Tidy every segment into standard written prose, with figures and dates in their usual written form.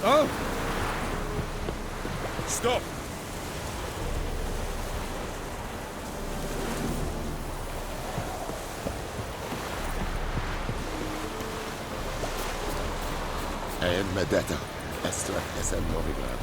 Oh! Stop! Elmedeta, ezt teszem Novigrád.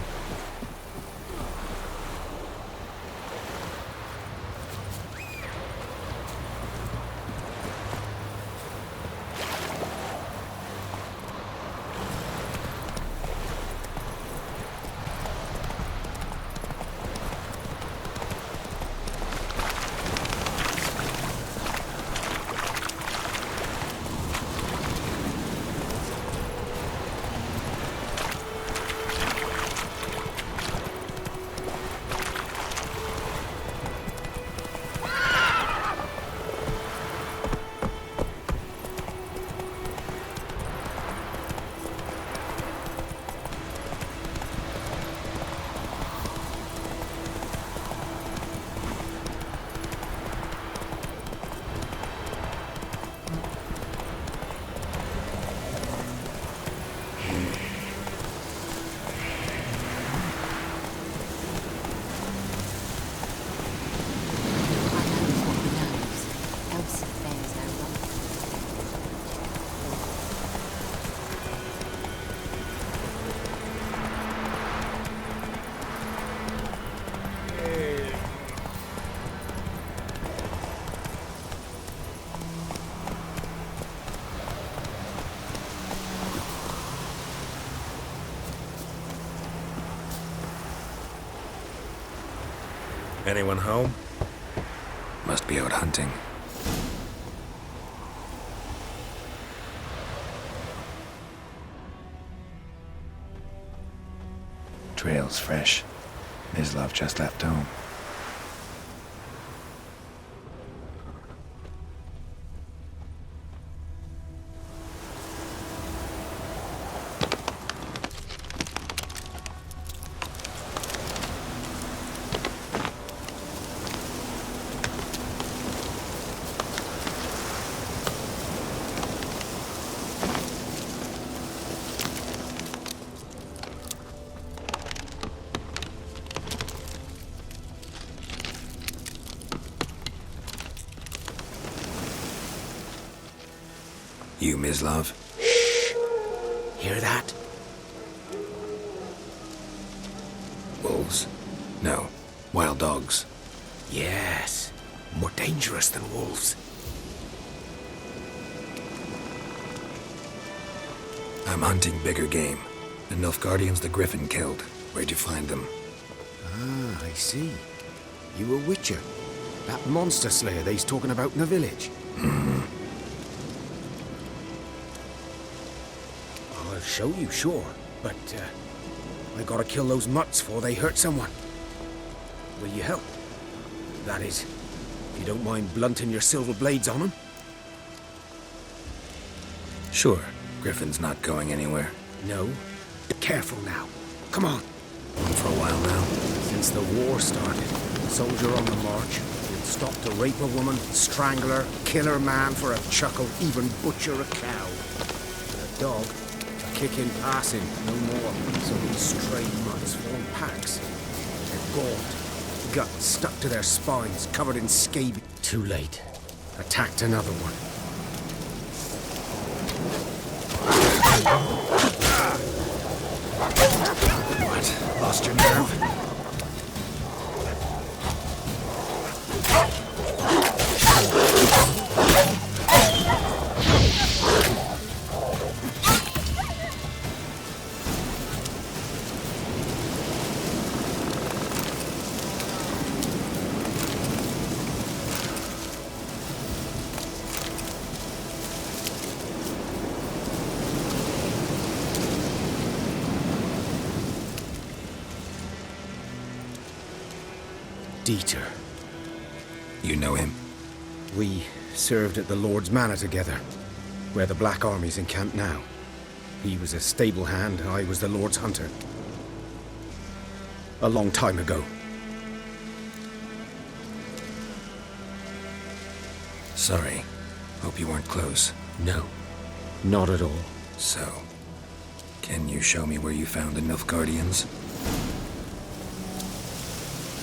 Anyone home? Must be out hunting. Trail's fresh. Mislav just left home. You, Mislav? Shh! Hear that? Wolves? No. Wild dogs. Yes. More dangerous than wolves. I'm hunting bigger game. The Nilfgaardians the Griffin killed. Where'd you find them? Ah, I see. You a witcher. That monster slayer they's talking about in the village. I'll show you, sure. But, I gotta kill those mutts before they hurt someone. Will you help? That is, if you don't mind blunting your silver blades on them. Sure. Griffin's not going anywhere. No. Be careful now. Come on. On for a while now. Since the war started, soldier on the march, you'd stop to rape a woman, strangle her, kill her man for a chuckle, even butcher a cow. But a dog, a kick in passing, no more. So these stray mutts form packs. They're gaunt, guts stuck to their spines, covered in scabies. Too late. Attacked another one. What? Lost your nerve? Dieter. You know him? We served at the Lord's Manor together, where the Black Army's encamped now. He was a stable hand, I was the Lord's hunter. A long time ago. Sorry. Hope you weren't close. No, not at all. So, Can you show me where you found the Nilfgaardians?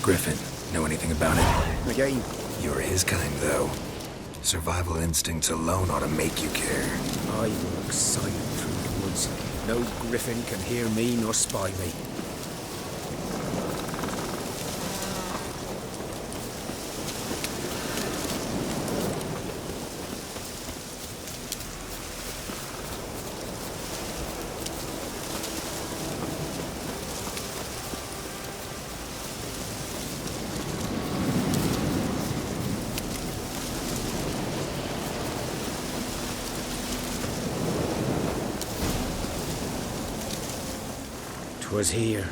Griffin, know anything about it? Again, You're his kind, though. Survival instincts alone ought to make you care. I walk silent through the woods. No griffin can hear me nor spy me. 'Twas here.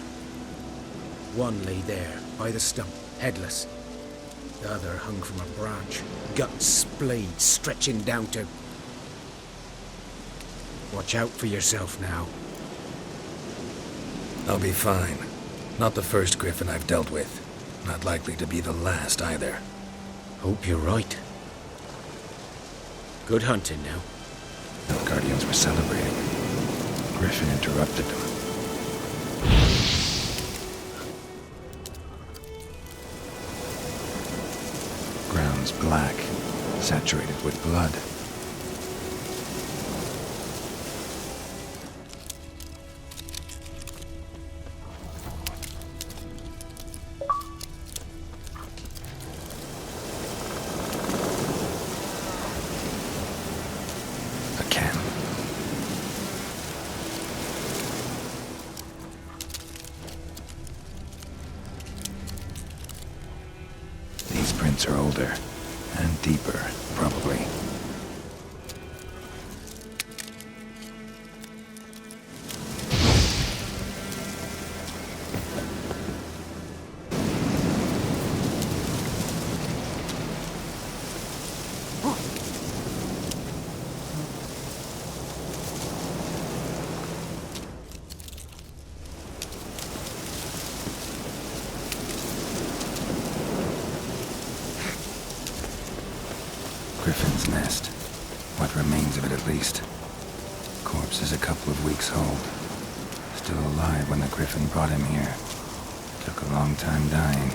One lay there, by the stump, headless. The other hung from a branch, guts splayed, stretching down to... Watch out for yourself now. I'll be fine. Not the first griffin I've dealt with. Not likely to be the last, either. Hope you're right. Good hunting now. The Guardians were celebrating. Griffin interrupted them. Ground's black, saturated with blood. A can. These prints are older and deeper, probably. Griffin's nest. What remains of it, at least. Corpse is a couple of weeks old. Still alive when the Griffin brought him here. Took a long time dying.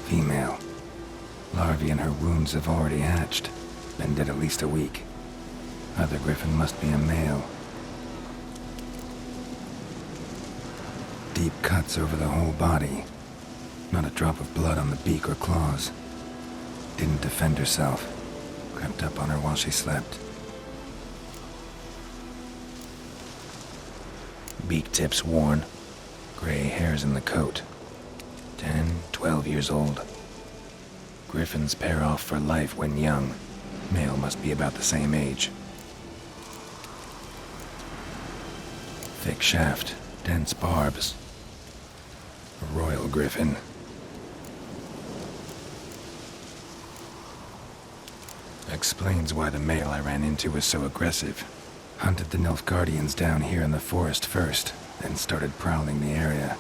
Female. Larvae in her wounds have already hatched. Been dead at least a week. Other Griffin must be a male. Deep cuts over the whole body. Not a drop of blood on the beak or claws. Didn't defend herself. Crept up on her while she slept. Beak tips worn. Gray hairs in the coat. 10, 12 years old. Griffins pair off for life when young. Male must be about the same age. Thick shaft, dense barbs. A royal griffin. Explains why the male I ran into was so aggressive. Hunted the Nilfgaardians down here in the forest first, then started prowling the area.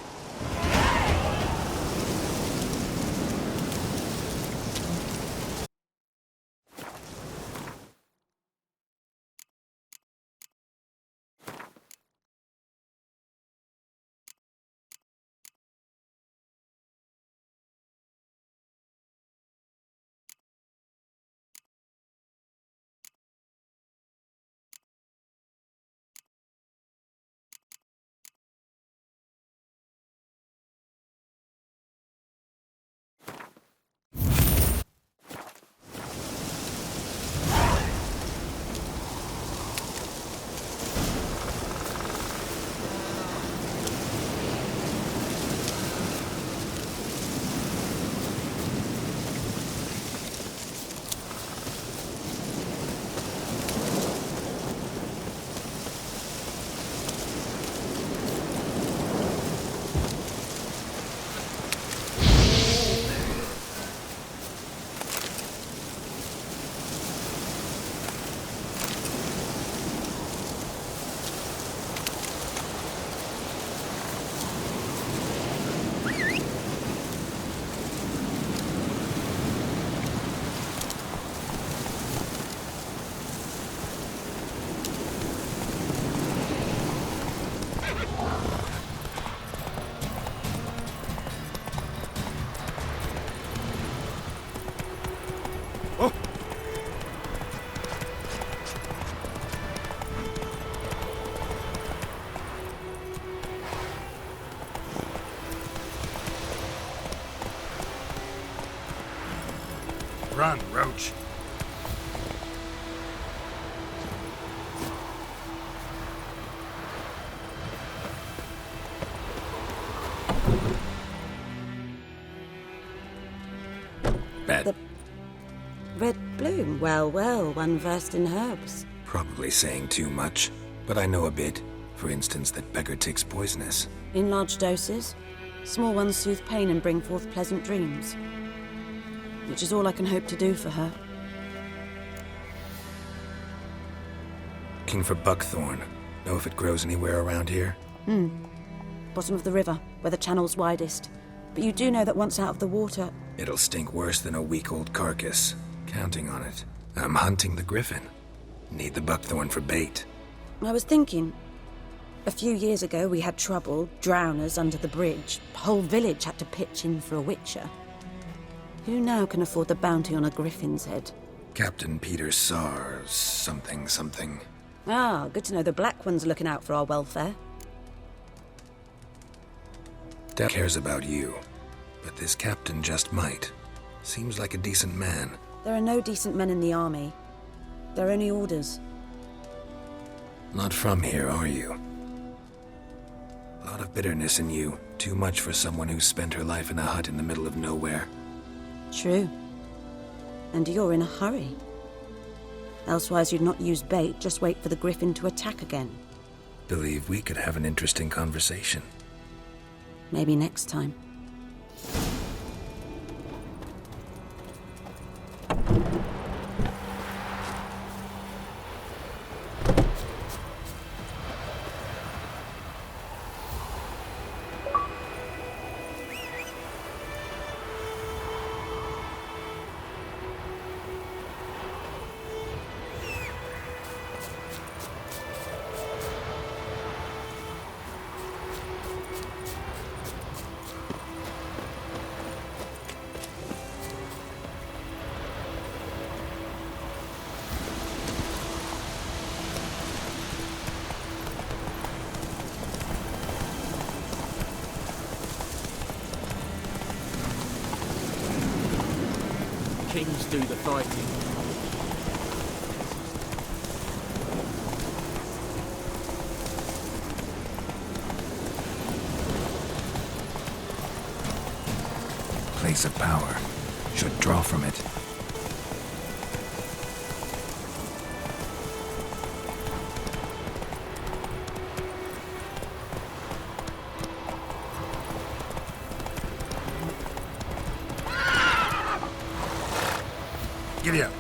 Oh! Run, Roach. Bad. Red bloom? Well, well, one versed in herbs. Probably saying too much, but I know a bit. For instance, that beggar tick's poisonous. In large doses. Small ones soothe pain and bring forth pleasant dreams. Which is all I can hope to do for her. Looking for buckthorn. Know if it grows anywhere around here? Bottom of the river, where the channel's widest. But you do know that once out of the water... It'll stink worse than a week-old carcass. Counting on it. I'm hunting the griffin. Need the buckthorn for bait. I was thinking... A few years ago we had trouble, drowners under the bridge. Whole village had to pitch in for a witcher. Who now can afford the bounty on a griffin's head? Captain Peter Sars, something. Ah, good to know the Black One's looking out for our welfare. Dad cares about you, but this captain just might. Seems like a decent man. There are no decent men in the army. They're only orders. Not from here, are you? A lot of bitterness in you. Too much for someone who's spent her life in a hut in the middle of nowhere. True. And you're in a hurry. Elsewise you'd not use bait, just wait for the griffin to attack again. Believe we could have an interesting conversation. Maybe next time. Kings do the fighting. Place of power. Should draw from it. Giddy up.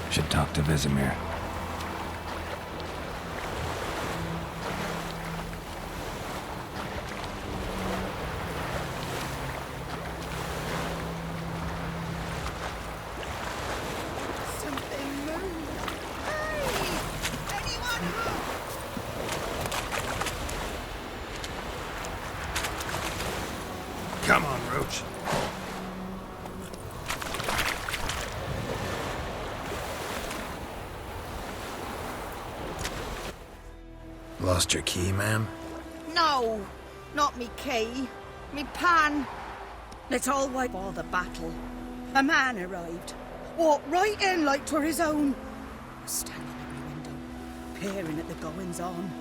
Should talk to Vesemir. Something moved. Hey! Anyone move? Come on, Roach. Lost your key, ma'am? No, not me key. Me pan. Let's all wait for the battle. A man arrived. Walked right in like 'twere his own. Was standing at my window, peering at the goings on.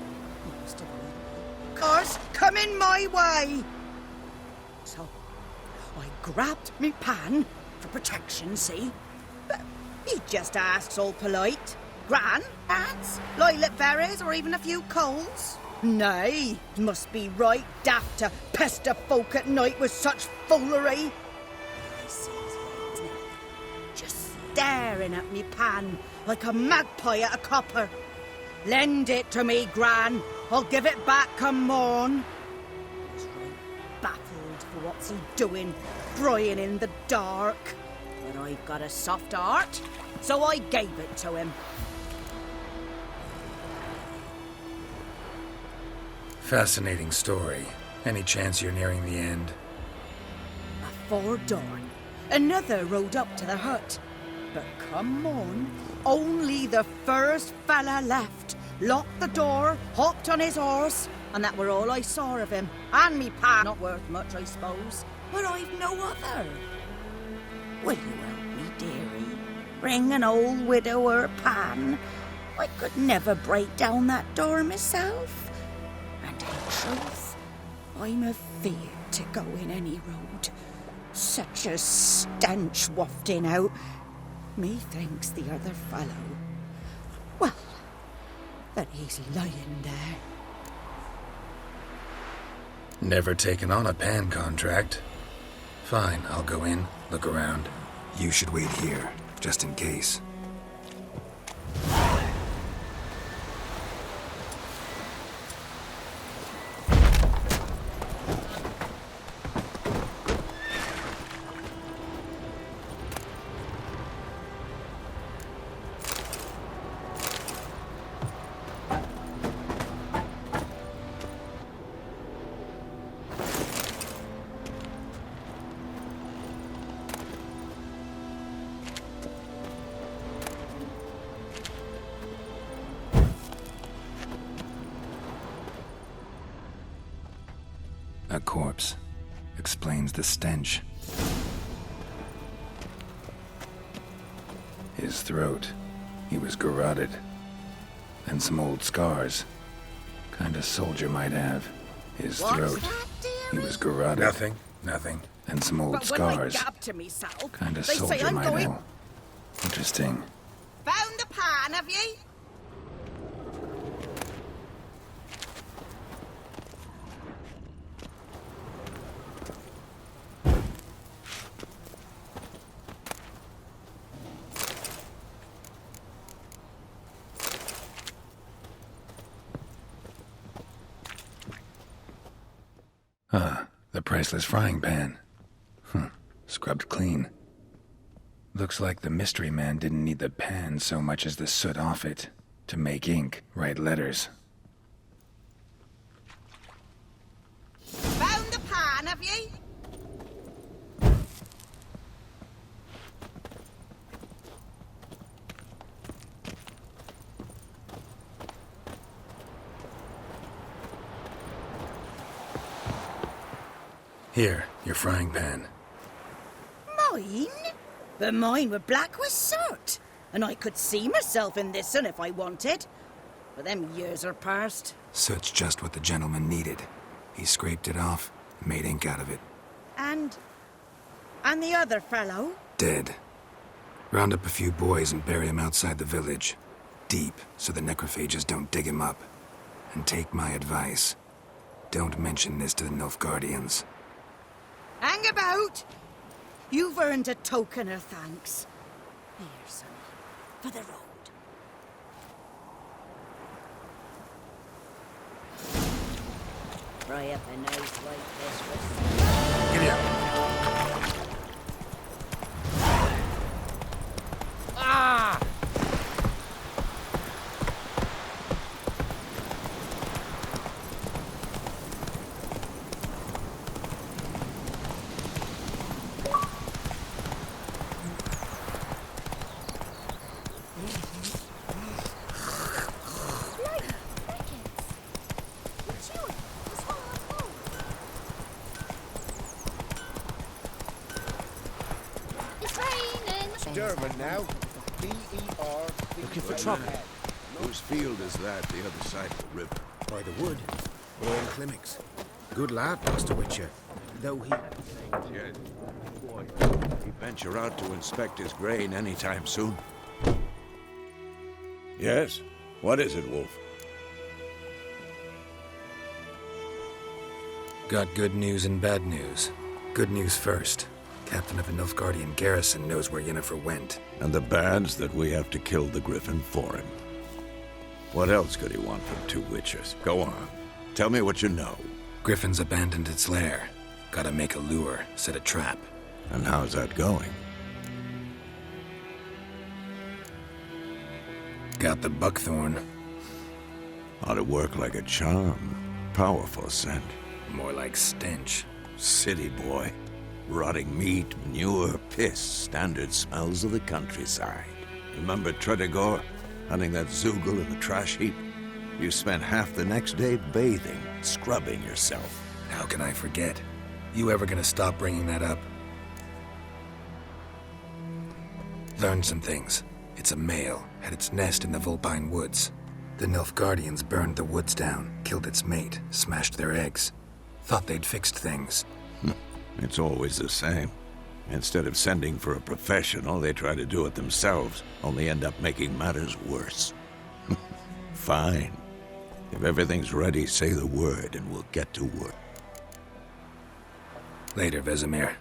He must have known. Cars coming my way. So I grabbed me pan for protection, see? But he just asks all polite. Gran, ants, lilac berries, or even a few coals. Nay, must be right daft to pester folk at night with such foolery. I sees her, isn't it? Just staring at me pan like a magpie at a copper. Lend it to me, Gran. I'll give it back come morn. He's right baffled for what's he doing, crying in the dark. But I've got a soft heart, so I gave it to him. Fascinating story. Any chance you're nearing the end? Afore dawn, another rode up to the hut. But come on, only the first fella left. Locked the door, hopped on his horse, and that were all I saw of him. And me pa, not worth much, I suppose, but I've no other. Will you help me, dearie? Bring an old widower pan. I could never break down that door myself. And in truth, I'm afeard to go in any road. Such a stench wafting out. Methinks the other fellow, well, that he's lying there. Never taken on a pan contract. Fine, I'll go in, look around. You should wait here, just in case. A corpse. Explains the stench. His throat. He was garroted. And some old scars. Kind of soldier might have. His throat. He was garroted. Nothing. And some old But when I scars. gab to myself, Kind of they say soldier I'm might going. have. Interesting. Found the pan, have ye? The priceless frying pan. Scrubbed clean. Looks like the mystery man didn't need the pan so much as the soot off it to make ink, write letters. Found the pan, have ye? Here, your frying pan. Mine? But mine were black with soot, and I could see myself in this one if I wanted. But them years are past. Soot's just what the gentleman needed. He scraped it off, and made ink out of it. And the other fellow? Dead. Round up a few boys and bury him outside the village. Deep, so the necrophages don't dig him up. And take my advice. Don't mention this to the Nilfgaardians. Hang about! You've earned a token of thanks. Here, son, for the road. Fry up a nice like this with... Giddy up. Dermot now. D-E-R. Looking for trouble. Whose field is that, the other side of the river? By the wood. Owen Clemmic's. Good lad, Master Witcher. Though he... Yeah. He venture out to inspect his grain anytime soon. Yes? What is it, Wolf? Got good news and bad news. Good news first. Captain of the Nilfgaardian garrison knows where Yennefer went. And the bad's that we have to kill the Griffin for him. What else could he want from two witchers? Go on. Tell me what you know. Griffin's abandoned its lair. Gotta make a lure, set a trap. And how's that going? Got the Buckthorn. Ought to work like a charm. Powerful scent. More like stench. City boy. Rotting meat, manure, piss. Standard smells of the countryside. Remember Tredegor? Hunting that Zoogle in the trash heap? You spent half the next day bathing, scrubbing yourself. How can I forget? You ever gonna stop bringing that up? Learned some things. It's a male, had its nest in the Vulpine Woods. The Nilfgaardians burned the woods down, killed its mate, smashed their eggs. Thought they'd fixed things. It's always the same. Instead of sending for a professional, they try to do it themselves, only end up making matters worse. Fine. If everything's ready, say the word and we'll get to work. Later, Vesemir.